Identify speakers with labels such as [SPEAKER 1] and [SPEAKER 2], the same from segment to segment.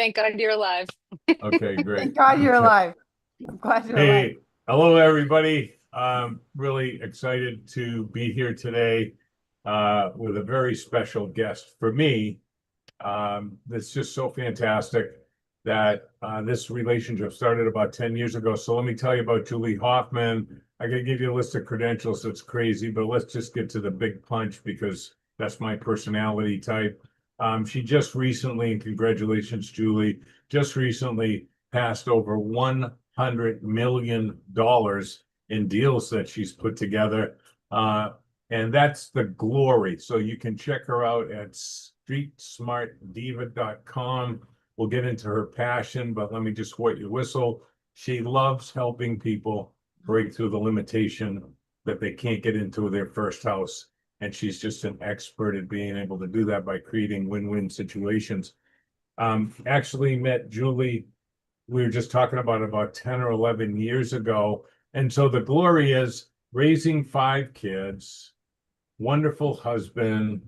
[SPEAKER 1] Thank God you're alive.
[SPEAKER 2] Okay,
[SPEAKER 3] Thank
[SPEAKER 2] great.
[SPEAKER 3] God you're
[SPEAKER 2] Okay.
[SPEAKER 3] alive. I'm glad you're alive.
[SPEAKER 2] Hey, hello everybody. I'm really excited to be here today with a very special guest for me. That's just so fantastic that this relationship started about 10 years ago. So let me tell you about Julie Hoffman. I gotta give you a list of credentials. It's crazy, but let's just get to the big punch because that's my personality type. She just recently, and congratulations, Julie, just recently passed over $100 million in deals that she's put together. And that's the glory. So you can check her out at streetsmartdiva.com. We'll get into her passion, but let me just wet your whistle. She loves helping people break through the limitation that they can't get into their first house. And she's just an expert at being able to do that by creating win-win situations. Actually met Julie, we were just talking about 10 or 11 years ago. And so the glory is raising 5 kids, wonderful husband,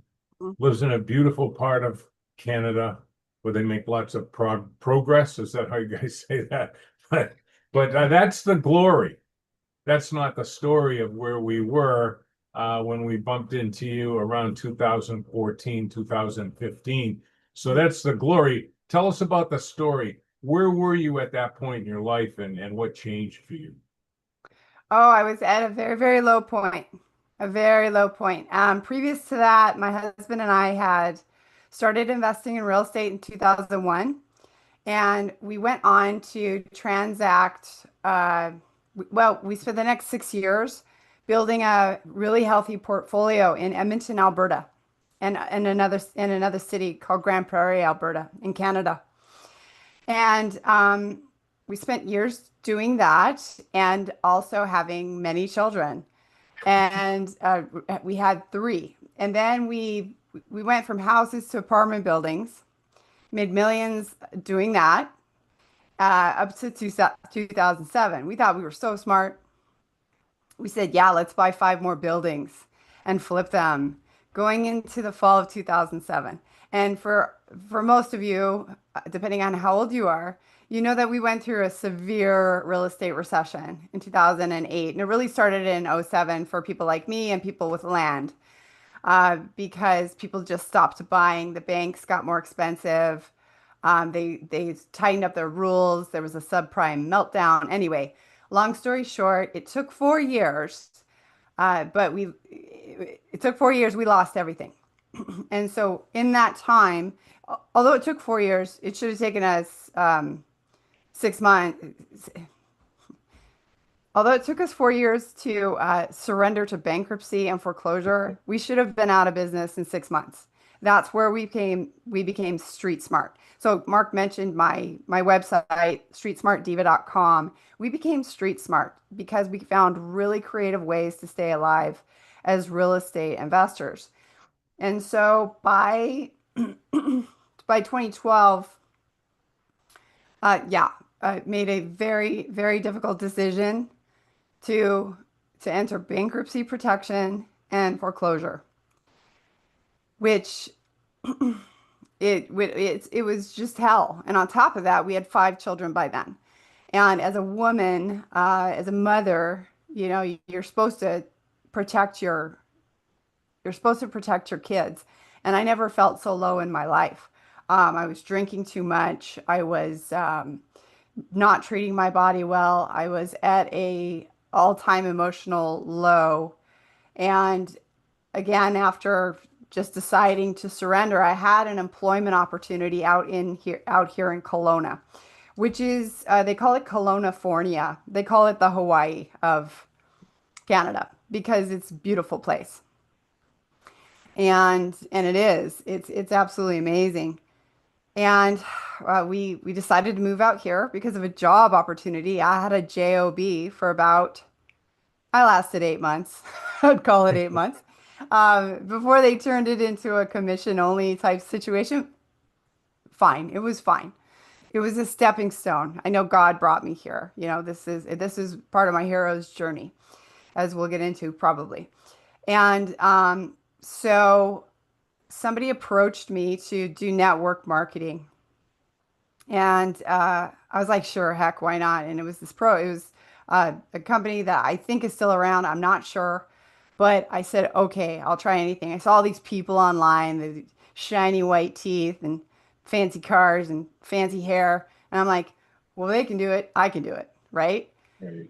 [SPEAKER 2] lives in a beautiful part of Canada where they make lots of progress. Is that how you guys say that? But that's the glory. That's not the story of where we were when we bumped into you around 2014, 2015. So that's the glory. Tell us about the story. Where were you at that point in your life and what changed for you?
[SPEAKER 3] Oh, I was at a very, very low point. A very low point. Previous to that, my husband and I had started investing in real estate in 2001, and we went on to transact. Well, we spent the next 6 years building a really healthy portfolio in Edmonton, Alberta, and another city called Grand Prairie, Alberta, in Canada. And we spent years doing that and also having many children. And we had three. And then we went from houses to apartment buildings, made millions doing that up to 2007. We thought we were so smart. We said, yeah, let's buy 5 more buildings and flip them going into the fall of 2007. And for most of you, depending on how old you are, you know that we went through a severe real estate recession in 2008. And it really started in '07 for people like me and people with land because people just stopped buying. The banks got more expensive. They tightened up their rules. There was a subprime meltdown. Anyway, long story short, it took 4 years, but it took 4 years. We lost everything. And so in that time, although it took 4 years, it should have taken us 6 months. Although it took us 4 years to surrender to bankruptcy and foreclosure, we should have been out of business in 6 months. That's where we became street smart. So Mark mentioned my website, streetsmartdiva.com. We became street smart because we found really creative ways to stay alive as real estate investors. And so by 2012, yeah, I made a very, very difficult decision to enter bankruptcy protection and foreclosure, which it was just hell. And on top of that, we had 5 children by then. And as a woman, as a mother, you know, protect your you're supposed to protect your kids. And I never felt so low in my life. I was drinking too much. I was not treating my body well. I was at a all-time emotional low. And again, after just deciding to surrender, I had an employment opportunity out here in Kelowna, which is they call it Kelowna-fornia. They call it the Hawaii of Canada because it's a beautiful place. And it is. It's absolutely amazing. And we decided to move out here because of a job opportunity. I had a job for about I lasted 8 months. I'd call it 8 months. Before they turned it into a commission only type situation. Fine. It was fine. It was a stepping stone. I know God brought me here. You know, this is part of my hero's journey, as we'll get into probably. And so somebody approached me to do network marketing. And I was like, sure, heck, why not? And it was a company that I think is still around. I'm not sure. But I said, okay, I'll try anything. I saw all these people online, the shiny white teeth and fancy cars and fancy hair. And I'm like, well, they can do it. I can do it. Right.
[SPEAKER 2] Right.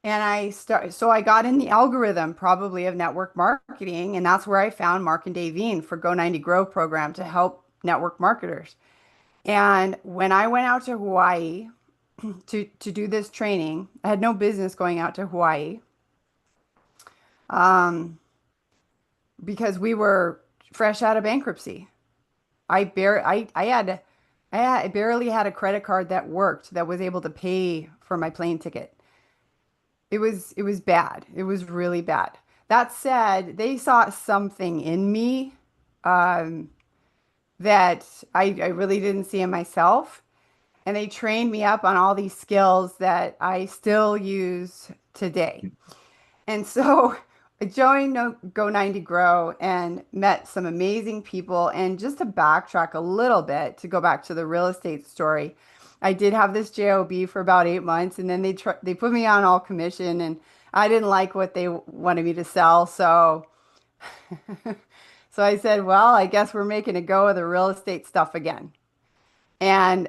[SPEAKER 3] And so I got in the algorithm probably of network marketing. And that's where I found Mark and Davine for Go 90 Grow program to help network marketers. And when I went out to Hawaii to do this training, I had no business going out to Hawaii um, because we were fresh out of bankruptcy. I barely had a credit card that worked that was able to pay for my plane ticket. It was bad. It was really bad. That said, they saw something in me um, that I really didn't see in myself. And they trained me up on all these skills that I still use today. And so I joined Go 90 Grow and met some amazing people. And just to backtrack a little bit, to go back to the real estate story, I did have this JOB for about 8 months, and then they put me on all commission, and I didn't like what they wanted me to sell. So so I said, well, I guess we're making a go of the real estate stuff again. And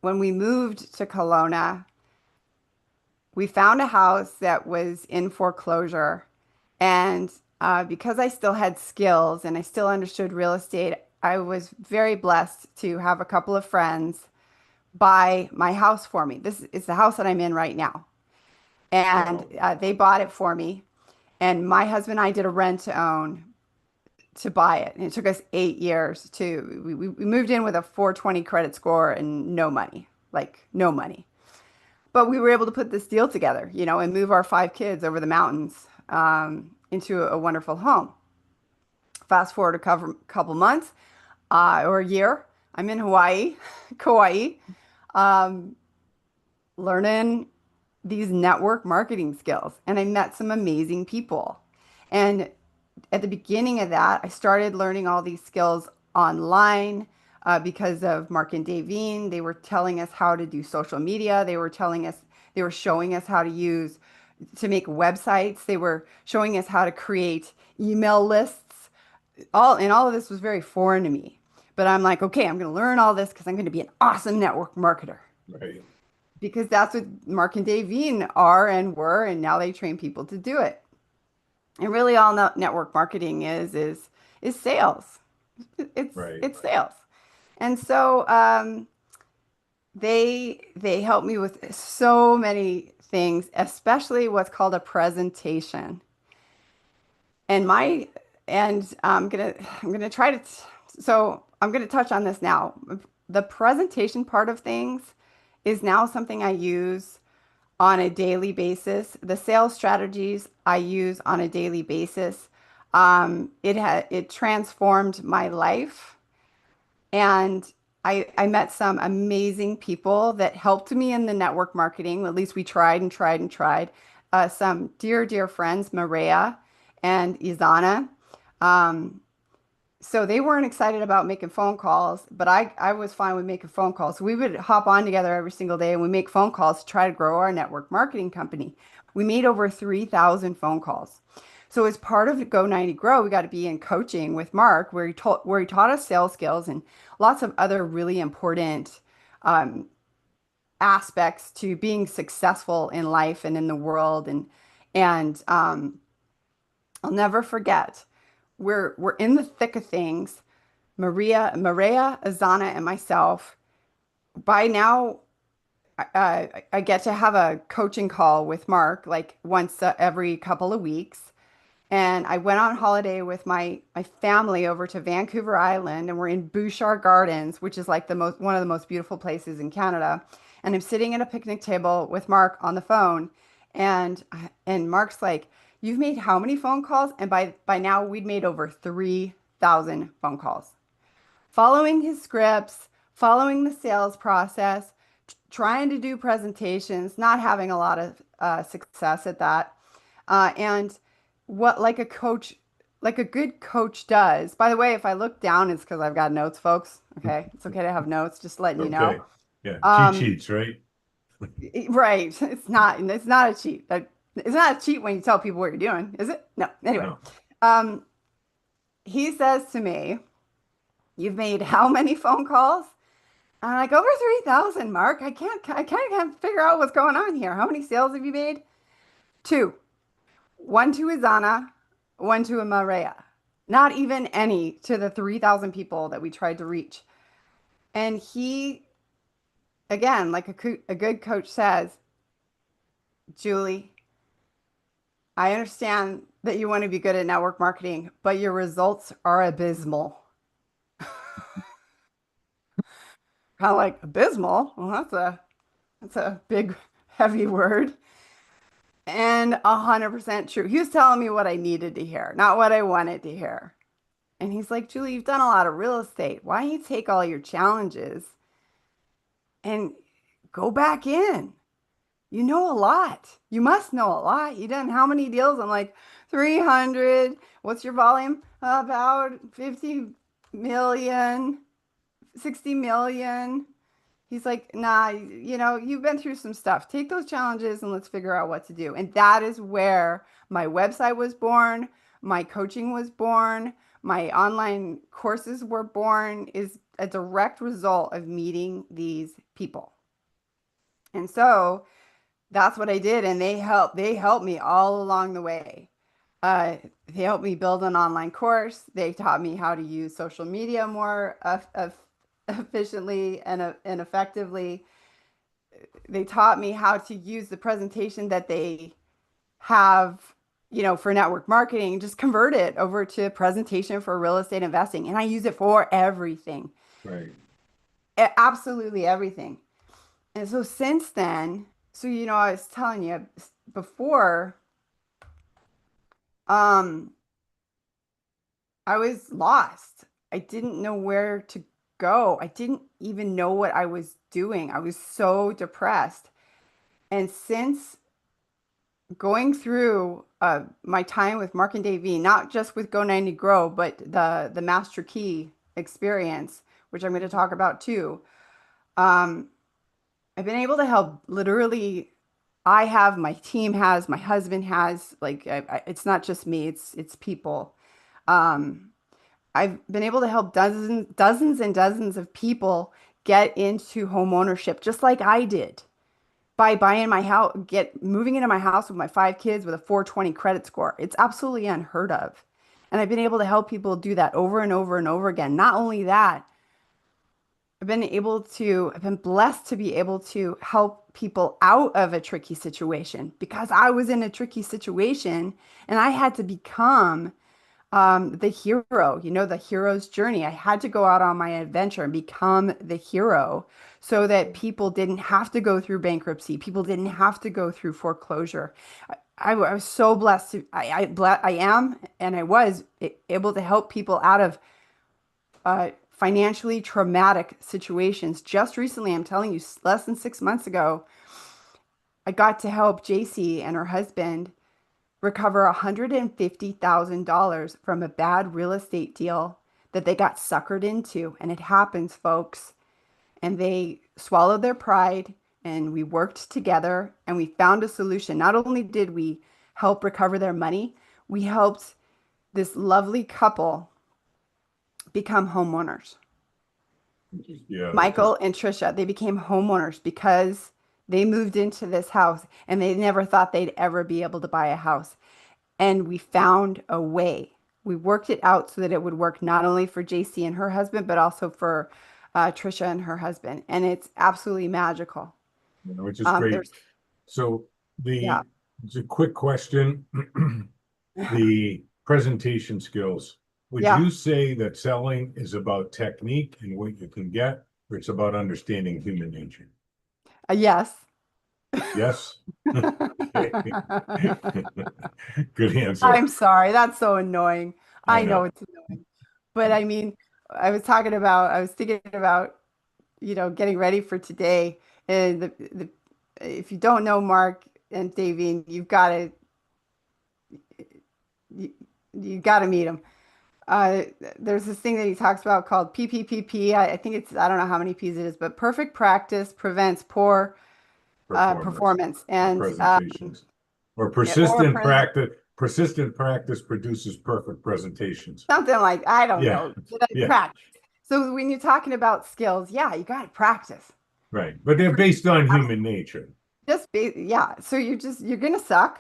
[SPEAKER 3] when we moved to Kelowna, we found a house that was in foreclosure. And because I still had skills and I still understood real estate, I was very blessed to have a couple of friends buy my house for me. This is the house that I'm in right now. And
[SPEAKER 2] Wow.
[SPEAKER 3] they bought it for me. And my husband and I did a rent to own to buy it. And it took us 8 years to, we moved in with a 420 credit score and no money, like no money. But we were able to put this deal together, and move our 5 kids over the mountains into a wonderful home. Fast forward couple months or a year, I'm in Hawaii, Kauai, um, learning these network marketing skills. And I met some amazing people. And at the beginning of that, I started learning all these skills online because of Mark and Davine. They were telling us how to do social media. They were showing us how to make websites. They were showing us how to create email lists. All of this was very foreign to me. But I'm like, okay, I'm going to learn all this because I'm going to be an awesome network marketer.
[SPEAKER 2] Right.
[SPEAKER 3] Because that's what Mark and Davine are and were, and now they train people to do it. And really, all network marketing is sales.
[SPEAKER 2] Right.
[SPEAKER 3] It's sales. And so they help me with so many things, especially what's called a presentation. And my and I'm gonna try to so I'm gonna touch on this now. The presentation part of things is now something I use on a daily basis. The sales strategies I use on a daily basis. It transformed my life, and I met some amazing people that helped me in the network marketing. At least we tried and tried and tried. Some dear friends, Maria and Izana. Um, so they weren't excited about making phone calls, but I was fine with making phone calls. So we would hop on together every single day and we make phone calls to try to grow our network marketing company. We made over 3,000 phone calls. So as part of Go 90 Grow, we got to be in coaching with Mark, where he taught us sales skills and lots of other really important um, aspects to being successful in life and in the world. And I'll never forget. We're in the thick of things. Maria, Azana, and myself. By now, I get to have a coaching call with Mark like once every couple of weeks. And I went on holiday with my family over to Vancouver Island, and we're in Bouchard Gardens, which is like the most one of the most beautiful places in Canada. And I'm sitting at a picnic table with Mark on the phone, and and Mark's like, "You've made how many phone calls?" And by now we'd made over 3,000 phone calls, following his scripts, following the sales process, trying to do presentations, not having a lot of success at that. And what like a coach like a good coach does. By the way, if I look down, it's because I've got notes, folks. Okay. It's okay to have notes, just letting you know.
[SPEAKER 2] Okay. Yeah. Cheat
[SPEAKER 3] Um,
[SPEAKER 2] sheets, right?
[SPEAKER 3] right. It's not a cheat. It's not a cheat when you tell people what you're doing, is it? No. Anyway,
[SPEAKER 2] No.
[SPEAKER 3] um, he says to me, "You've made how many phone calls?" I'm like, "Over 3,000, Mark. I can't figure out what's going on here. How many sales have you made?" Two. One to Izana, one to Maria. Not even any to the 3,000 people that we tried to reach. And he, again, like a good coach says, Julie, I understand that you want to be good at network marketing, but your results are abysmal. Kind of like abysmal. Well, that's a big, heavy word. And 100% true. He was telling me what I needed to hear, not what I wanted to hear. And he's like, Julie, you've done a lot of real estate. Why don't you take all your challenges and go back in? You know a lot. You must know a lot. You done how many deals? I'm like, 300. What's your volume? About 50 million, 60 million. He's like, nah, you've been through some stuff. Take those challenges and let's figure out what to do. And that is where my website was born, my coaching was born, my online courses were born, is a direct result of meeting these people. And so that's what I did. And they helped me all along the way. Uh, they helped me build an online course. They taught me how to use social media more efficiently and effectively. They taught me how to use the presentation that they have, for network marketing, just convert it over to a presentation for real estate investing. And I use it for everything,
[SPEAKER 2] Right.
[SPEAKER 3] absolutely everything. And so since then, so, I was telling you before, um, I was lost. I didn't know where to go. I didn't even know what I was doing. I was so depressed. And since going through my time with Mark and Davey, not just with Go 90 Grow, but the Master Key experience, which I'm going to talk about too, um, I've been able to help literally. I have, my team has, my husband has, like, it's not just me, it's people. Um, I've been able to help dozens and dozens of people get into home ownership, just like I did by buying my house, moving into my house with my 5 kids with a 420 credit score. It's absolutely unheard of. And I've been able to help people do that over and over and over again. Not only that, I've been blessed to be able to help people out of a tricky situation because I was in a tricky situation and I had to become the hero, the hero's journey. I had to go out on my adventure and become the hero so that people didn't have to go through bankruptcy. People didn't have to go through foreclosure. I was so blessed I am, and I was able to help people out of financially traumatic situations. Just recently, I'm telling you, less than 6 months ago, I got to help JC and her husband recover $150,000 from a bad real estate deal that they got suckered into. And it happens, folks. And they swallowed their pride and we worked together and we found a solution. Not only did we help recover their money, we helped this lovely couple become homeowners.
[SPEAKER 2] Yeah. That's
[SPEAKER 3] Michael and Trisha, they became homeowners because they moved into this house and they never thought they'd ever be able to buy a house. And we found a way. We worked it out so that it would work not only for JC and her husband, but also for Trisha and her husband. And it's absolutely magical.
[SPEAKER 2] which is great.
[SPEAKER 3] There's,
[SPEAKER 2] So
[SPEAKER 3] yeah,
[SPEAKER 2] it's a quick question. The presentation skills. Would
[SPEAKER 3] yeah,
[SPEAKER 2] you say that selling is about technique and what you can get, or it's about understanding human nature?
[SPEAKER 3] yes.
[SPEAKER 2] Yes. Okay. Good answer.
[SPEAKER 3] I'm sorry. That's so annoying.
[SPEAKER 2] I
[SPEAKER 3] I know
[SPEAKER 2] know.
[SPEAKER 3] it's annoying. But I mean, I was thinking about, getting ready for today. And if you don't know Mark and Davine, you've got to, you got to meet him. Uh, there's this thing that he talks about called PPPP. I think it's, I don't know how many P's it is, but perfect practice prevents poor
[SPEAKER 2] Performance
[SPEAKER 3] performance.
[SPEAKER 2] or
[SPEAKER 3] And
[SPEAKER 2] presentations. Or
[SPEAKER 3] or
[SPEAKER 2] persistent practice produces perfect presentations.
[SPEAKER 3] something like, I don't
[SPEAKER 2] Yeah,
[SPEAKER 3] know, did I
[SPEAKER 2] yeah,
[SPEAKER 3] practice? So when you're talking about skills, yeah, you got to practice.
[SPEAKER 2] right. But they're based on human nature.
[SPEAKER 3] Just be, yeah. So you're gonna suck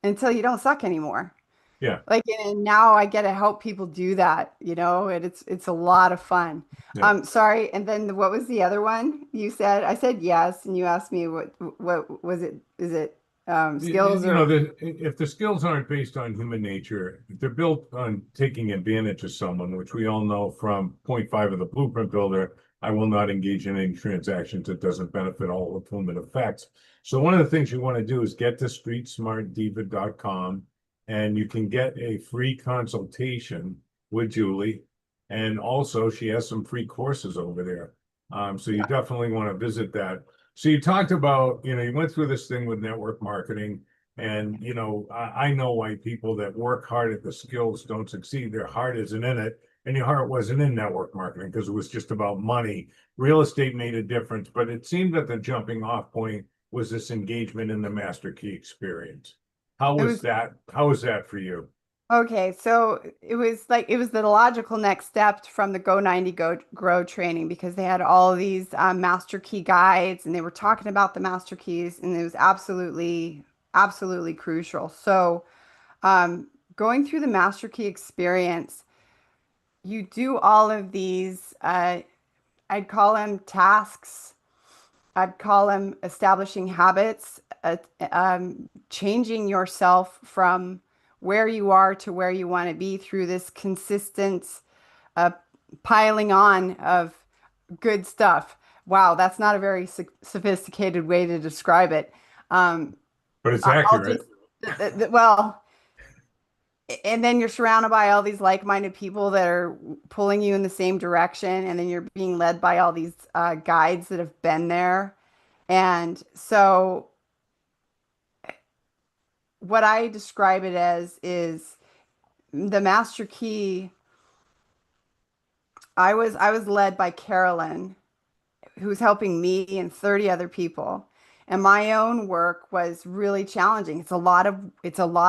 [SPEAKER 3] until you don't suck anymore.
[SPEAKER 2] Yeah,
[SPEAKER 3] Like, and now I get to help people do that, and it's a lot of fun.
[SPEAKER 2] yeah.
[SPEAKER 3] Sorry, and then what was the other one you said? I said yes, and you asked me what was it? Is it skills
[SPEAKER 2] You
[SPEAKER 3] or
[SPEAKER 2] know, if the skills aren't based on human nature, if they're built on taking advantage of someone, which we all know from point five of the blueprint builder, I will not engage in any transactions that doesn't benefit all of whom it affects. So one of the things you want to do is get to streetsmartdiva.com and you can get a free consultation with Julie. And also she has some free courses over there. So you
[SPEAKER 3] yeah.
[SPEAKER 2] definitely want to visit that. So you talked about, you went through this thing with network marketing, and I know why people that work hard at the skills don't succeed. Their heart isn't in it, and your heart wasn't in network marketing because it was just about money. Real estate made a difference, but it seemed that the jumping off point was this engagement in the master key experience. How
[SPEAKER 3] It
[SPEAKER 2] was
[SPEAKER 3] was
[SPEAKER 2] that? How was that for you?
[SPEAKER 3] okay. So it was the logical next step from the Go 90 Go Grow training because they had all of these master key guides and they were talking about the master keys and it was absolutely crucial. So going through the master key experience, you do all of these, I'd call them tasks. I'd call them establishing habits, changing yourself from where you are to where you want to be through this consistent uh, piling on of good stuff. Wow, that's not a very sophisticated way to describe it. Um,
[SPEAKER 2] But it's
[SPEAKER 3] I'll
[SPEAKER 2] accurate.
[SPEAKER 3] just, well, and then you're surrounded by all these like-minded people that are pulling you in the same direction, and then you're being led by all these guides that have been there. And so what I describe it as is the master key. I was led by Carolyn, who was helping me and 30 other people. And my own work was really challenging. It's a lot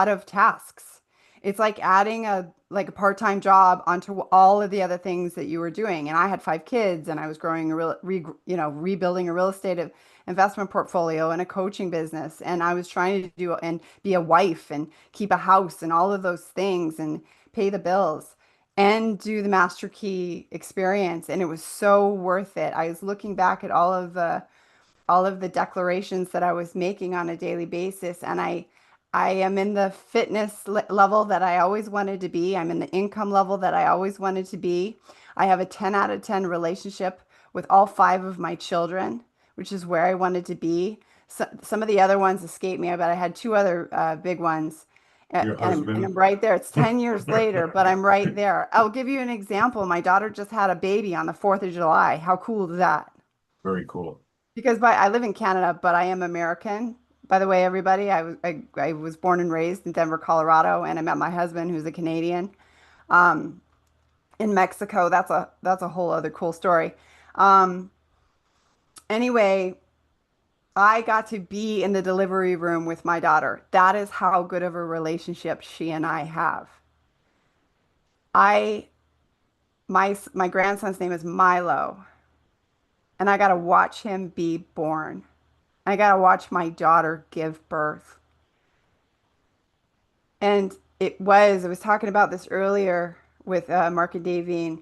[SPEAKER 3] of tasks. It's like adding a part-time job onto all of the other things that you were doing. And I had 5 kids and I was growing rebuilding a real estate investment portfolio and a coaching business. And I was trying to do and be a wife and keep a house and all of those things and pay the bills and do the master key experience, and it was so worth it. I was looking back at all of the declarations that I was making on a daily basis, and I am in the fitness level that I always wanted to be. I'm in the income level that I always wanted to be. I have a 10 out of 10 relationship with all 5 of my children, which is where I wanted to be. Some of the other ones escaped me, but I had 2 other big ones.
[SPEAKER 2] Your
[SPEAKER 3] And I'm
[SPEAKER 2] husband.
[SPEAKER 3] right there. It's 10 years later, but I'm right there. I'll give you an example. My daughter just had a baby on the 4th of July. How cool is that?
[SPEAKER 2] Very cool.
[SPEAKER 3] Because I live in Canada, but I am American. By the way, everybody, I was born and raised in Denver, Colorado, and I met my husband, who's a Canadian, in Mexico. That's a whole other cool story. Um, anyway, I got to be in the delivery room with my daughter. That is how good of a relationship she and I have. I my grandson's name is Milo, and I got to watch him be born. I got to watch my daughter give birth. And I was talking about this earlier with Mark and Davine.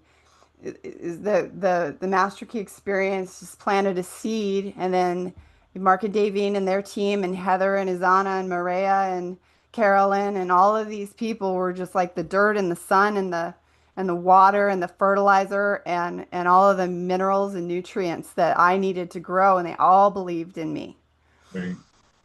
[SPEAKER 3] Is the Master Key experience just planted a seed, and then Mark and Davine and their team, and Heather and Izana and Maria and Carolyn and all of these people were just like the dirt and the sun and the water and the fertilizer and all of the minerals and nutrients that I needed to grow, and they all believed in me.
[SPEAKER 2] Right.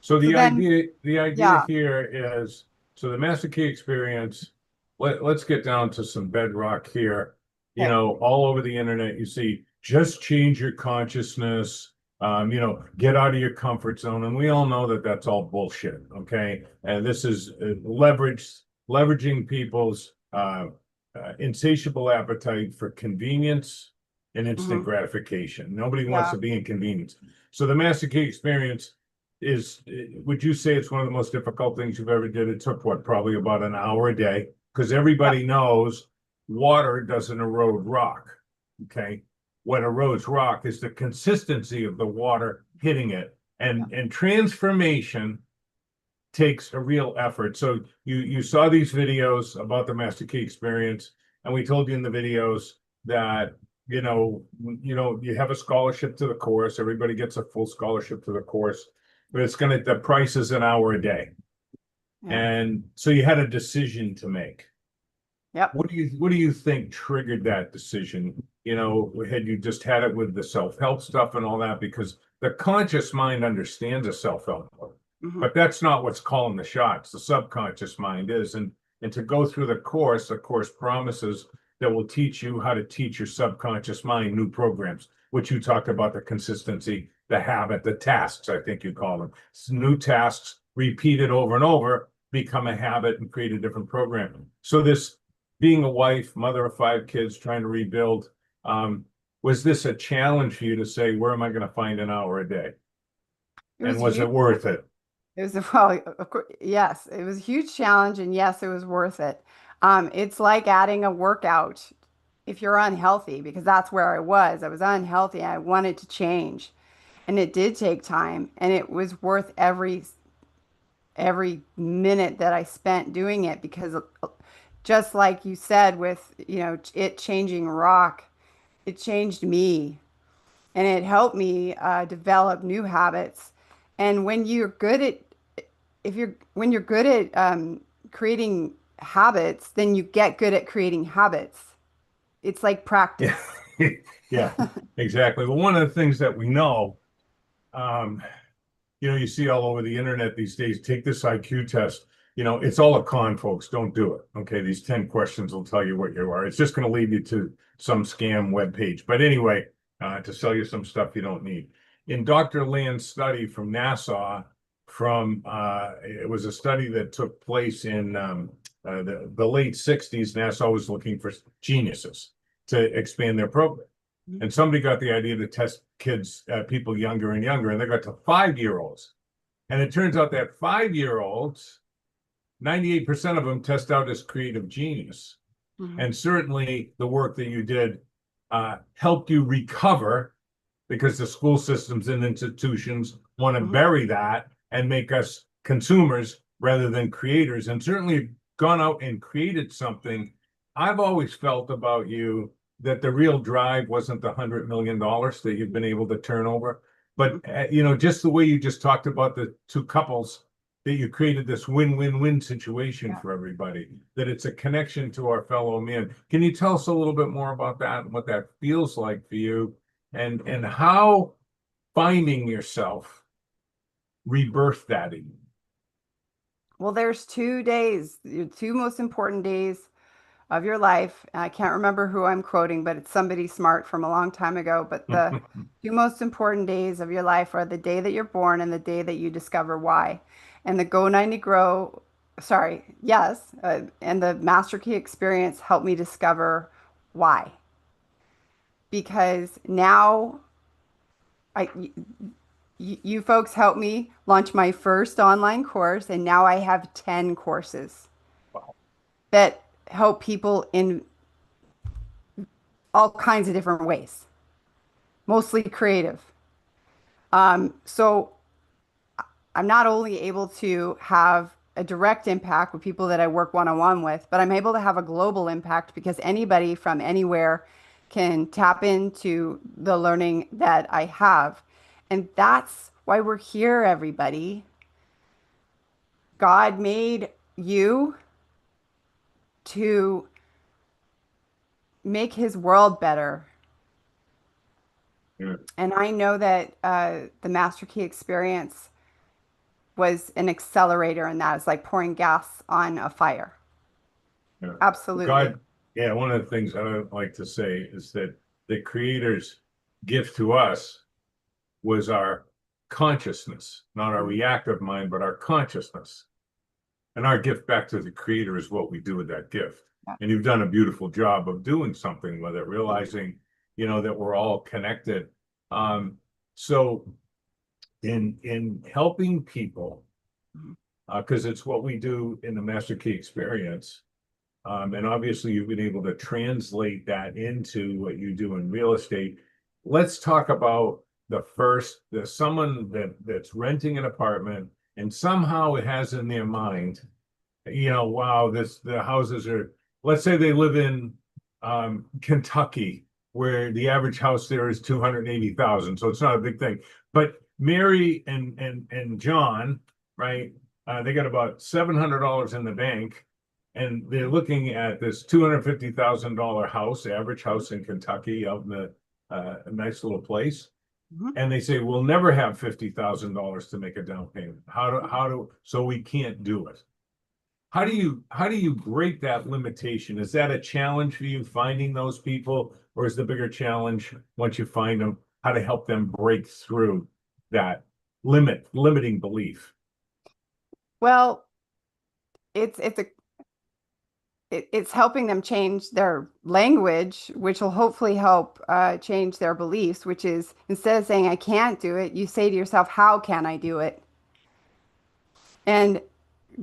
[SPEAKER 2] So
[SPEAKER 3] So then,
[SPEAKER 2] the idea
[SPEAKER 3] yeah,
[SPEAKER 2] here is, so the master key experience, let's get down to some bedrock here.
[SPEAKER 3] okay.
[SPEAKER 2] All over the internet, you see just change your consciousness, get out of your comfort zone. And we all know that that's all bullshit. Okay. And this is leverage leveraging people's insatiable appetite for convenience and instant gratification. Nobody wants
[SPEAKER 3] Yeah.
[SPEAKER 2] to be inconvenienced. So the Master Key experience is, would you say it's one of the most difficult things you've ever did? It took what, probably about an hour a day? Because everybody knows water doesn't erode rock. Okay. What erodes rock is the consistency of the water hitting it. And transformation takes a real effort. So you saw these videos about the Master Key experience, and we told you in the videos that you have a scholarship to the course. Everybody gets a full scholarship to the course, but the price is an hour a day.
[SPEAKER 3] Yeah.
[SPEAKER 2] And so you had a decision to make.
[SPEAKER 3] Yep.
[SPEAKER 2] What do you think triggered that decision? Had you just had it with the self-help stuff and all that? Because the conscious mind understands a self-help book, but that's not what's calling the shots. The subconscious mind is, and to go through the course promises that will teach you how to teach your subconscious mind new programs, which you talked about, the consistency, the habit, the tasks, I think you call them. New tasks repeated over and over become a habit and create a different program. So this being a wife, mother of 5 kids, trying to rebuild, was this a challenge for you to say, where am I going to find an hour a day? And was it worth it?
[SPEAKER 3] It was, well, of course, yes, it was a huge challenge, and yes, it was worth it. It's like adding a workout if you're unhealthy, because that's where I was. I was unhealthy. I wanted to change, and it did take time, and it was worth every minute that I spent doing it, because just like you said, with it changing rock, it changed me, and it helped me develop new habits. And when you're good at when you're good at creating habits, then you get good at creating habits. It's like practice.
[SPEAKER 2] Yeah, yeah, exactly. Well, one of the things that we know, um, you see all over the internet these days, take this IQ test. It's all a con, folks. Don't do it. Okay, these 10 questions will tell you what you are. It's just going to lead you to some scam webpage. But anyway, to sell you some stuff you don't need. In Dr. Land's study from NASA, it was a study that took place in the late 60s. NASA was looking for geniuses to expand their program. And somebody got the idea to test kids, people younger and younger, and they got to 5-year-olds. And it turns out that 5-year-olds, 98% of them test out as creative genius. And certainly the work that you did helped you recover, because the school systems and institutions want to bury that and make us consumers rather than creators. And certainly gone out and created something. I've always felt about you that the real drive wasn't the $100 million that you've been able to turn over, but just the way you just talked about the 2 couples, that you created this win-win-win situation for everybody, that it's a connection to our fellow man. Can you tell us a little bit more about that and what that feels like for you, and how finding yourself rebirthed that in you?
[SPEAKER 3] Well, there's 2 days, your 2 most important days of your life. I can't remember who I'm quoting, but it's somebody smart from a long time ago. But the 2 most important days of your life are the day that you're born and the day that you discover why. And the Go 90 Grow, sorry, yes, and the Master Key experience helped me discover why. Because now you folks helped me launch my first online course, and now I have 10 courses that help people in all kinds of different ways, mostly creative. So I'm not only able to have a direct impact with people that I work one-on-one with, but I'm able to have a global impact, because anybody from anywhere can tap into the learning that I have. And that's why we're here, everybody. God made you to make his world better.
[SPEAKER 2] Yeah.
[SPEAKER 3] And I know that the Master Key experience was an accelerator, and that is like pouring gas on a fire.
[SPEAKER 2] Yeah.
[SPEAKER 3] Absolutely.
[SPEAKER 2] God, yeah, one of the things I would like to say is that the Creator's gift to us was our consciousness, not our reactive mind, but our consciousness. And our gift back to the creator is what we do with that gift.
[SPEAKER 3] Yeah.
[SPEAKER 2] And you've done a beautiful job of doing something with it, realizing, that we're all connected. So in helping people, because it's what we do in the Master Key experience. And obviously you've been able to translate that into what you do in real estate. Let's talk about someone that's renting an apartment and somehow it has in their mind, wow, the houses are, let's say they live in Kentucky, where the average house there is 280,000. So it's not a big thing. But Mary and John, right? They got about $700 in the bank, and they're looking at this $250,000 house, average house in Kentucky, out in a nice little place.
[SPEAKER 3] Mhm.
[SPEAKER 2] And they say, we'll never have $50,000 to make a down payment. So we can't do it. How do you break that limitation? Is that a challenge for you, finding those people, or is the bigger challenge, once you find them, how to help them break through that limiting belief?
[SPEAKER 3] Well, it's helping them change their language, which will hopefully help change their beliefs, which is, instead of saying I can't do it, you say to yourself, how can I do it? And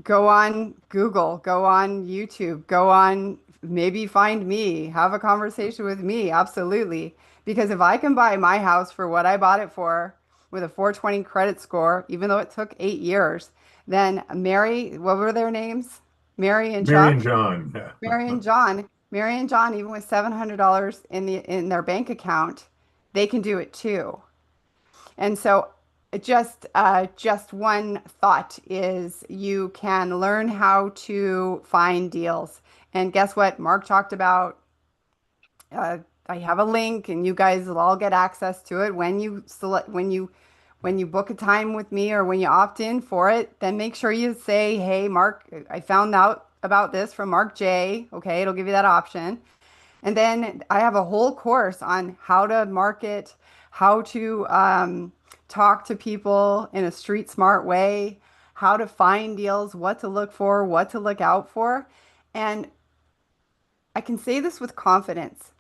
[SPEAKER 3] go on Google, go on YouTube, go on, maybe find me, have a conversation with me. Absolutely. Because if I can buy my house for what I bought it for with a 420 credit score, even though it took 8 years, then what were their names? Mary and
[SPEAKER 2] Mary and
[SPEAKER 3] Chuck?
[SPEAKER 2] John.
[SPEAKER 3] Mary and John, even with $700 in their bank account, they can do it too. And so just one thought is you can learn how to find deals. And guess what? Mark talked about uh, I have a link and you guys will all get access to it when you book a time with me or when you opt in for it, then make sure you say, "Hey, Mark, I found out about this from Mark J." Okay, it'll give you that option. And then I have a whole course on how to market, how to talk to people in a street smart way, how to find deals, what to look for, what to look out for. And I can say this with confidence.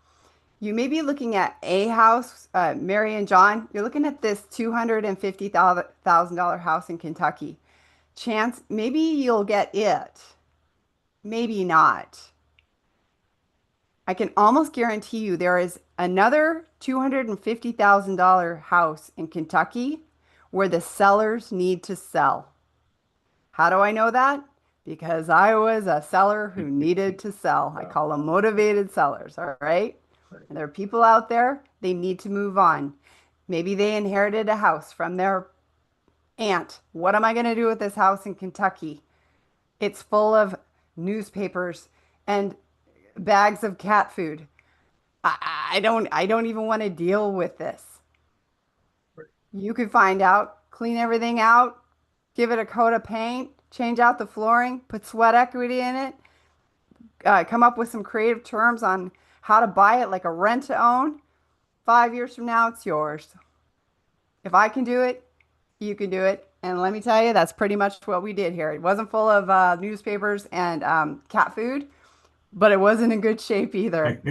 [SPEAKER 3] You may be looking at a house, Mary and John, you're looking at this $250,000 house in Kentucky. Chance, maybe you'll get it, maybe not. I can almost guarantee you there is another $250,000 house in Kentucky where the sellers need to sell. How do I know that? Because I was a seller who needed to sell. I call them motivated sellers, all right? And there are people out there, they need to move on. Maybe they inherited a house from their aunt. What am I going to do with this house in Kentucky? It's full of newspapers and bags of cat food. I don't even want to deal with this. You could find out, clean everything out, give it a coat of paint, change out the flooring, put sweat equity in it, come up with some creative terms on how to buy it like a rent to own. 5 years from now, it's yours. If I can do it, you can do it. And let me tell you, that's pretty much what we did here. It wasn't full of newspapers and cat food, but it wasn't in good shape either.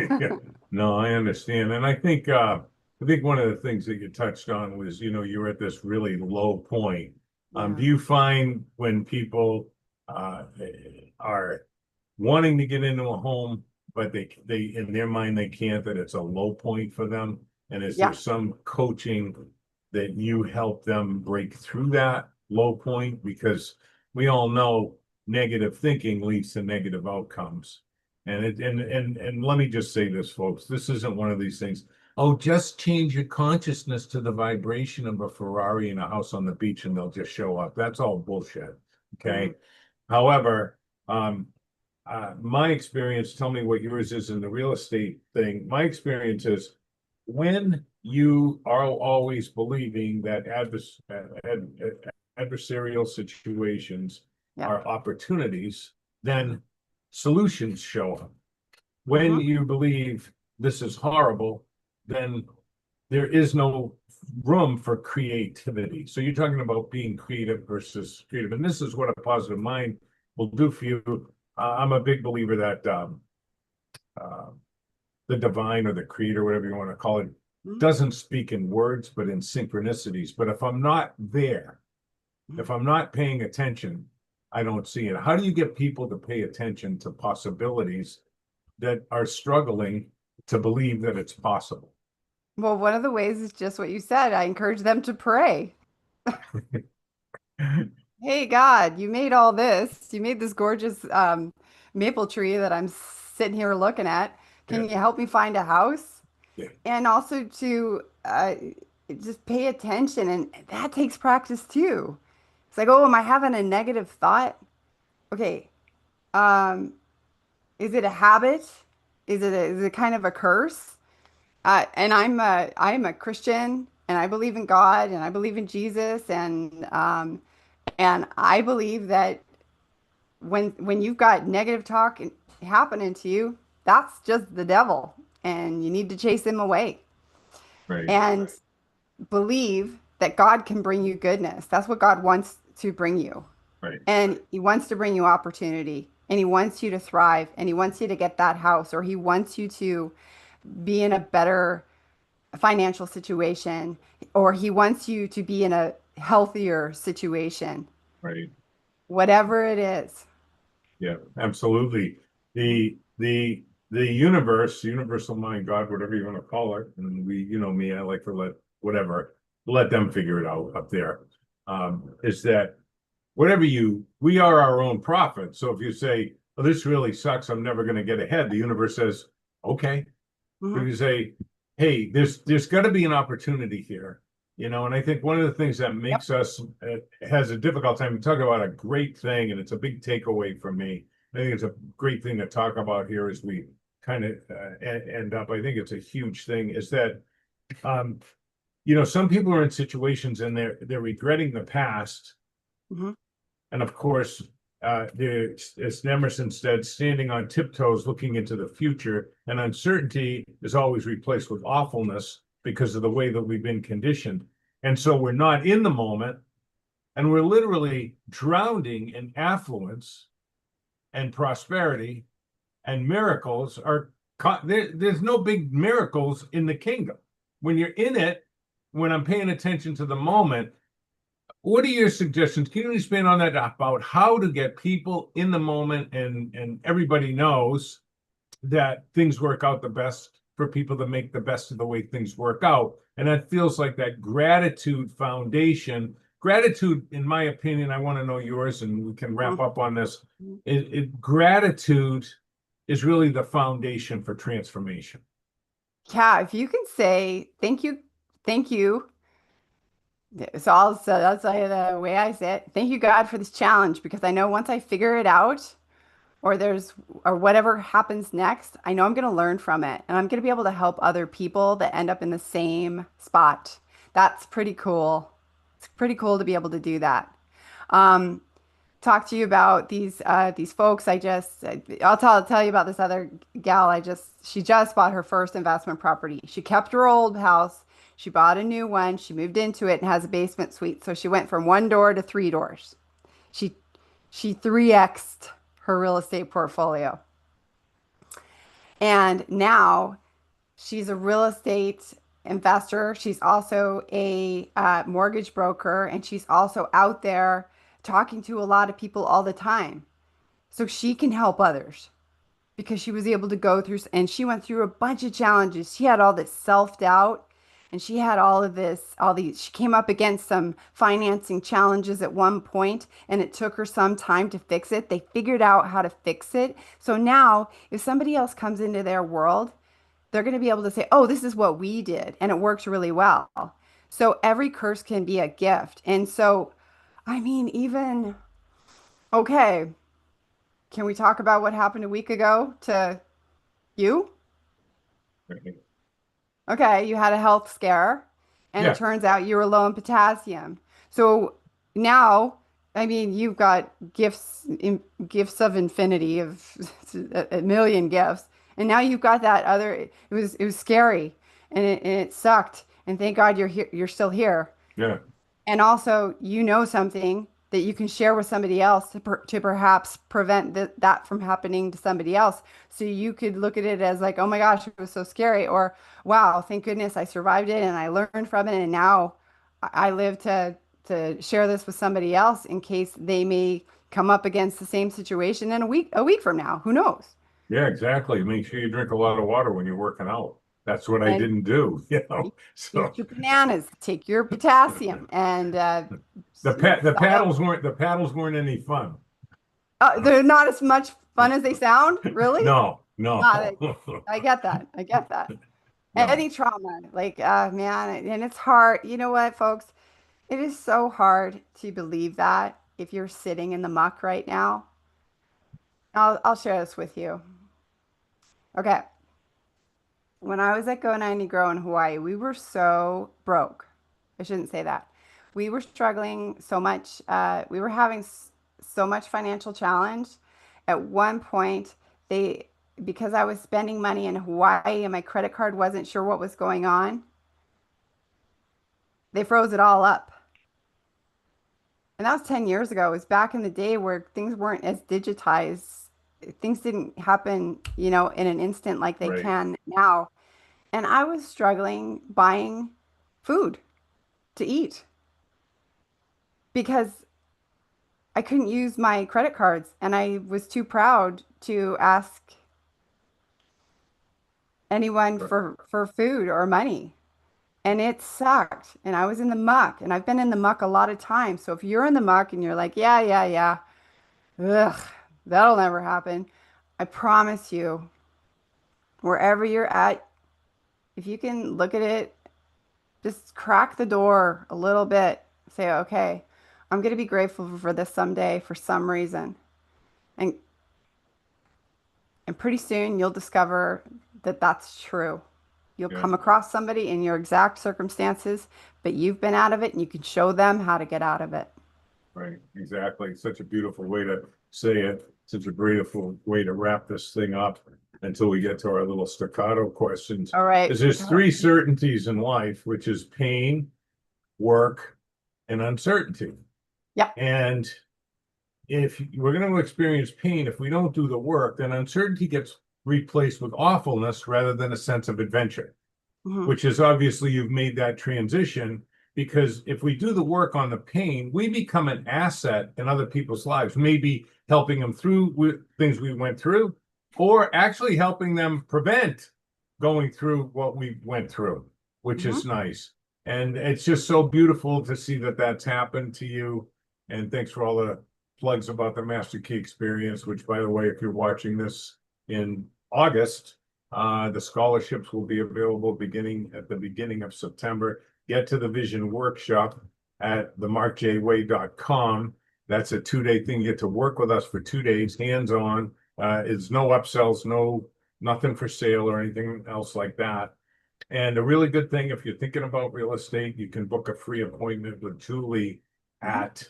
[SPEAKER 2] No, I understand. And I think one of the things that you touched on was, you're at this really low point.
[SPEAKER 3] Yeah.
[SPEAKER 2] Do you find when people uh, are wanting to get into a home, but they in their mind they can't, that it's a low point for them? And is there
[SPEAKER 3] Yeah.
[SPEAKER 2] some coaching that you help them break through that low point? Because we all know negative thinking leads to negative outcomes. And let me just say this, folks, this isn't one of these things. Oh, just change your consciousness to the vibration of a Ferrari and a house on the beach and they'll just show up. That's all bullshit. Okay. However, my experience, tell me what yours is in the real estate thing. My experience is when you are always believing that adversarial situations
[SPEAKER 3] Yeah.
[SPEAKER 2] are opportunities, then solutions show up. When
[SPEAKER 3] Mhm.
[SPEAKER 2] you believe this is horrible, then there is no room for creativity. So you're talking about being creative versus creative. And this is what a positive mind will do for you. I'm a big believer that uh, the divine or the creator, whatever you want to call it, doesn't speak in words, but in synchronicities. But if I'm not there, if I'm not paying attention, I don't see it. How do you get people to pay attention to possibilities that are struggling to believe that it's possible?
[SPEAKER 3] Well, one of the ways is just what you said. I encourage them to pray. Hey, God, you made all this. You made this gorgeous maple tree that I'm sitting here looking at. Can
[SPEAKER 2] Yeah,
[SPEAKER 3] you help me find a house?
[SPEAKER 2] yeah,
[SPEAKER 3] And also to just pay attention. And that takes practice too. It's like, oh, am I having a negative thought? Okay. Um, is it a habit? Is it kind of a curse? And I'm a Christian and I believe in God and I believe in Jesus and I believe that when you've got negative talk happening to you, that's just the devil and you need to chase him away
[SPEAKER 2] right,
[SPEAKER 3] and believe that God can bring you goodness. That's what God wants to bring you.
[SPEAKER 2] right,
[SPEAKER 3] And he wants to bring you opportunity and he wants you to thrive and he wants you to get that house or he wants you to be in a better financial situation or he wants you to be in a healthier situation,
[SPEAKER 2] right.
[SPEAKER 3] whatever it is.
[SPEAKER 2] Yeah, absolutely. The universe, universal mind, God, whatever you want to call it, and we, you know me, I like to let them figure it out up there. Is that we are our own prophet. So if you say, "Oh, this really sucks, I'm never going to get ahead," the universe says, "Okay." If
[SPEAKER 3] Mhm.
[SPEAKER 2] you say, "Hey, there's got to be an opportunity here," and I think one of the things that
[SPEAKER 3] Yep.
[SPEAKER 2] makes us has a difficult time. We talk about a great thing, and it's a big takeaway for me. I think it's a great thing to talk about here as we kind of end up. I think it's a huge thing. Is that um, some people are in situations and they're regretting the past,
[SPEAKER 3] Mhm.
[SPEAKER 2] and of course, as Emerson said, standing on tiptoes, looking into the future, and uncertainty is always replaced with awfulness because of the way that we've been conditioned. And so we're not in the moment, and we're literally drowning in affluence and prosperity, and miracles are there's no big miracles in the kingdom. When you're in it, when I'm paying attention to the moment, what are your suggestions? Can you expand on that about how to get people in the moment and everybody knows that things work out the best for people to make the best of the way things work out. And that feels like that gratitude foundation. Gratitude, in my opinion, I want to know yours and we can wrap up on this.
[SPEAKER 3] Mhm.
[SPEAKER 2] Gratitude is really the foundation for transformation.
[SPEAKER 3] Yeah, if you can say thank you. So that's the way I say it. Thank you, God, for this challenge because I know once I figure it out, or whatever happens next, I know I'm going to learn from it and I'm going to be able to help other people that end up in the same spot. That's pretty cool. It's pretty cool to be able to do that. Um, Talk to you about these folks. I'll tell you about this other gal. She just bought her first investment property. She kept her old house. She bought a new one. She moved into it and has a basement suite. So she went from one door to three doors. She she 3x'd her real estate portfolio. And now she's a real estate investor. She's also a mortgage broker, and she's also out there talking to a lot of people all the time. So she can help others because she was able to go through, and she went through a bunch of challenges. She had all this self-doubt and she had she came up against some financing challenges at one point, and it took her some time to fix it. They figured out how to fix it. So now, if somebody else comes into their world, they're going to be able to say, oh, this is what we did, and it works really well. So every curse can be a gift. And so, I mean, okay, can we talk about what happened a week ago to you? Okay, you had a health scare, and it
[SPEAKER 2] Yeah,
[SPEAKER 3] turns out you were low in potassium. So now, I mean, you've got gifts of infinity of a million gifts, and now you've got that other. It was scary, and it sucked. And thank God you're here. You're still here.
[SPEAKER 2] yeah,
[SPEAKER 3] And also, you know something. that you can share with somebody else to perhaps prevent that from happening to somebody else. So you could look at it as like, oh my gosh, it was so scary, or wow, thank goodness I survived it and I learned from it, and now I live to share this with somebody else in case they may come up against the same situation in a week from now. Who knows?
[SPEAKER 2] Yeah, exactly. Make sure you drink a lot of water when you're working out. That's what I
[SPEAKER 3] And
[SPEAKER 2] didn't do,
[SPEAKER 3] eat
[SPEAKER 2] So
[SPEAKER 3] your bananas, take your potassium, and
[SPEAKER 2] the paddles weren't any fun.
[SPEAKER 3] they're not as much fun as they sound, really.
[SPEAKER 2] No,
[SPEAKER 3] Uh,
[SPEAKER 2] no,
[SPEAKER 3] I get that. I get that.
[SPEAKER 2] no.
[SPEAKER 3] Any trauma, like, man, and it's hard. You know what, folks? It is so hard to believe that if you're sitting in the muck right now. I'll share this with you. Okay. When I was at Go 90 Grow in Hawaii, we were so broke. I shouldn't say that. We were struggling so much. We were having so much financial challenge. At one point, they, because I was spending money in Hawaii and my credit card wasn't sure what was going on, they froze it all up. And that was 10 years ago. It was back in the day where things weren't as digitized. Things didn't happen, in an instant like they
[SPEAKER 2] Right,
[SPEAKER 3] can now. And I was struggling buying food to eat because I couldn't use my credit cards and I was too proud to ask anyone
[SPEAKER 2] right,
[SPEAKER 3] for food or money. And it sucked. And I was in the muck, and I've been in the muck a lot of times. So if you're in the muck and you're like, yeah, yeah, yeah, ugh, that'll never happen. I promise you, wherever you're at, if you can look at it, just crack the door a little bit. Say, okay, I'm going to be grateful for this someday for some reason. And and pretty soon you'll discover that that's true. You'll
[SPEAKER 2] yeah,
[SPEAKER 3] come across somebody in your exact circumstances, but you've been out of it and you can show them how to get out of it.
[SPEAKER 2] right, exactly. Such a beautiful way to say it. Such a beautiful way to wrap this thing up until we get to our little staccato questions.
[SPEAKER 3] All right.
[SPEAKER 2] Is there's three certainties in life, which is pain, work, and uncertainty.
[SPEAKER 3] Yeah.
[SPEAKER 2] And if we're going to experience pain, if we don't do the work, then uncertainty gets replaced with awfulness rather than a sense of adventure,
[SPEAKER 3] Hmm.
[SPEAKER 2] which is obviously you've made that transition because if we do the work on the pain, we become an asset in other people's lives, maybe helping them through things we went through, or actually helping them prevent going through what we went through, which
[SPEAKER 3] Hmm.
[SPEAKER 2] is nice. And it's just so beautiful to see that that's happened to you. And thanks for all the plugs about the Master Key experience, which, by the way, if you're watching this in August, the scholarships will be available beginning at the beginning of September. Get to the Vision Workshop at themarkjway.com. That's a 2-day thing. You get to work with us for 2 days, hands-on. It's no upsells, nothing for sale or anything else like that. And a really good thing, if you're thinking about real estate, you can book a free appointment with Julie
[SPEAKER 3] Hmm.
[SPEAKER 2] at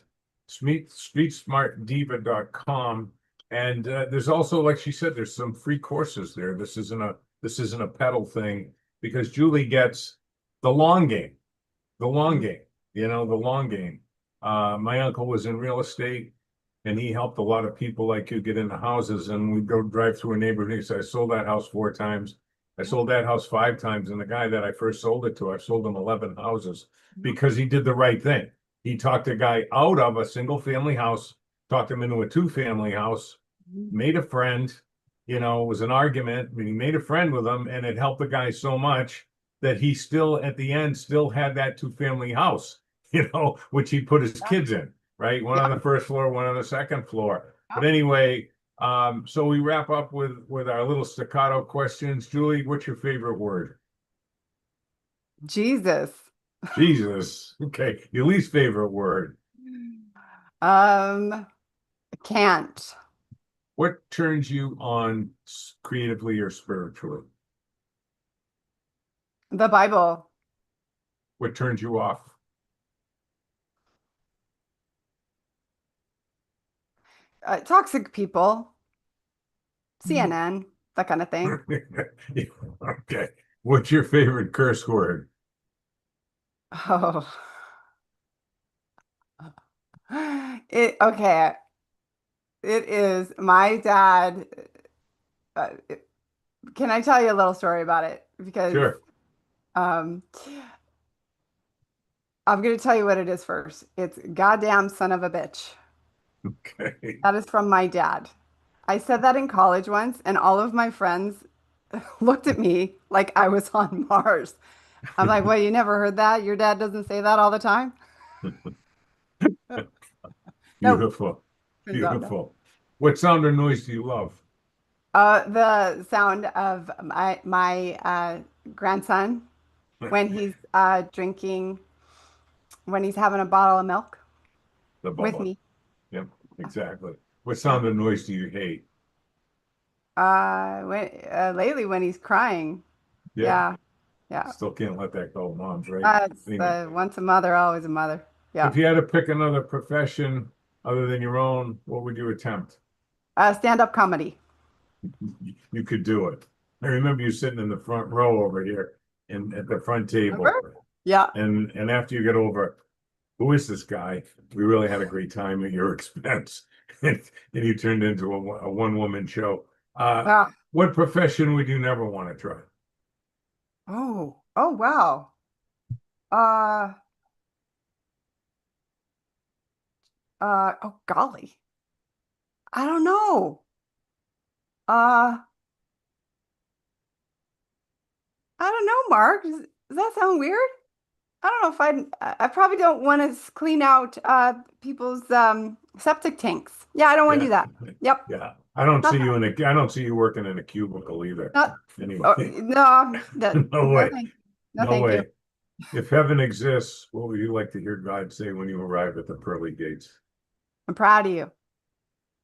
[SPEAKER 2] streetsmartdiva.com. And there's also, like she said, there's some free courses there. This isn't a pedal thing because Julie gets the long game, the long
[SPEAKER 3] Hmm.
[SPEAKER 2] game, the long game. My uncle was in real estate and he helped a lot of people like you get into houses. And we go drive through a neighborhood. And he said, I sold that house 4 times. I sold that house 5 times. And the guy that I first sold it to, I sold him 11 houses because he did the right thing. He talked a guy out of a single family house, talked him into a 2-family house,
[SPEAKER 3] Hmm.
[SPEAKER 2] made a friend, it was an argument, but he made a friend with him and it helped the guy so much that he still at the end still had that 2-family house, which he put his kids in, right? One on
[SPEAKER 3] Yeah.
[SPEAKER 2] the first floor, one on the second floor.
[SPEAKER 3] Yeah.
[SPEAKER 2] But anyway, so we wrap up with our little staccato questions. Julie, what's your favorite word?
[SPEAKER 3] Jesus.
[SPEAKER 2] Jesus. Okay. Your least favorite word.
[SPEAKER 3] Um, can't.
[SPEAKER 2] What turns you on creatively or spiritually?
[SPEAKER 3] The Bible.
[SPEAKER 2] What turns you off?
[SPEAKER 3] Toxic people. CNN, that kind of thing.
[SPEAKER 2] Okay. What's your favorite curse word?
[SPEAKER 3] Oh, Okay. It is my dad. Uh, can I tell you a little story about it? Because
[SPEAKER 2] Sure.
[SPEAKER 3] um, I'm going to tell you what it is first. It's goddamn son of a bitch.
[SPEAKER 2] Okay.
[SPEAKER 3] That is from my dad. I said that in college once, and all of my friends looked at me like I was on Mars. I'm like, well, you never heard that? Your dad doesn't say that all the time? No,
[SPEAKER 2] Beautiful.
[SPEAKER 3] turns out no.
[SPEAKER 2] Beautiful. What sound or noise do you love?
[SPEAKER 3] The sound of my grandson when he's drinking, when he's having a bottle of milk
[SPEAKER 2] The
[SPEAKER 3] with
[SPEAKER 2] bubble.
[SPEAKER 3] me.
[SPEAKER 2] Yep, exactly. What
[SPEAKER 3] Yeah.
[SPEAKER 2] sound or noise do you hate?
[SPEAKER 3] Lately when he's crying.
[SPEAKER 2] Yeah,
[SPEAKER 3] Yeah. Yeah.
[SPEAKER 2] still can't let that go, moms, right?
[SPEAKER 3] It's
[SPEAKER 2] Anyway,
[SPEAKER 3] once a mother, always a mother. Yeah.
[SPEAKER 2] if you had to pick another profession other than your own, what would you attempt?
[SPEAKER 3] Stand-up comedy.
[SPEAKER 2] You could do it. I remember you sitting in the front row over here and at the front table.
[SPEAKER 3] Remember? Yeah.
[SPEAKER 2] And after you get over, who is this guy? We really had a great time at your expense. And you turned into a one-woman show.
[SPEAKER 3] Wow.
[SPEAKER 2] What profession would you never want to try?
[SPEAKER 3] Oh. Oh, wow. Uh, oh, golly. I don't know. Uh, I don't know, Mark. Does that sound weird? I don't know if I probably don't want to clean out people's septic tanks. Yeah, I don't want to
[SPEAKER 2] Yeah,
[SPEAKER 3] do that. Yep.
[SPEAKER 2] yeah. I don't see
[SPEAKER 3] Not
[SPEAKER 2] you I don't see you working in a cubicle either.
[SPEAKER 3] not
[SPEAKER 2] Anyway,
[SPEAKER 3] no,
[SPEAKER 2] no
[SPEAKER 3] no
[SPEAKER 2] way,
[SPEAKER 3] thank you. No
[SPEAKER 2] no
[SPEAKER 3] thank you.
[SPEAKER 2] way. If heaven exists, what would you like to hear God say when you arrive at the pearly gates?
[SPEAKER 3] I'm proud of you.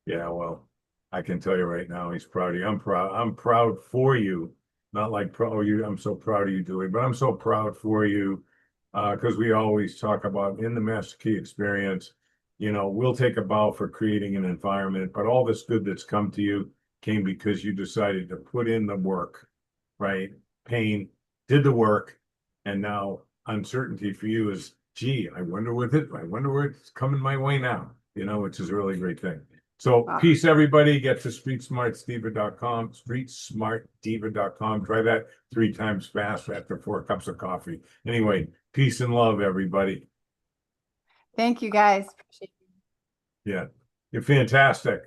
[SPEAKER 2] Yeah, well, I can tell you right now, he's proud of you. I'm proud. I'm proud for you. Not like pro you. I'm so proud of you, Dewey, but I'm so proud for you because we always talk about in the Master Key experience. We'll take a bow for creating an environment, but all this good that's come to you came because you decided to put in the work, right? Pain, did the work, and now uncertainty for you is, gee, I wonder with it. I wonder where it's coming my way now. Which is a really great thing. So
[SPEAKER 3] Ah,
[SPEAKER 2] peace, everybody. Get to streetsmartdiva.com, streetsmartdiva.com. Try that 3 times fast after 4 cups of coffee. Anyway, peace and love, everybody.
[SPEAKER 3] thank you guys. Appreciate
[SPEAKER 2] Yeah, you're fantastic.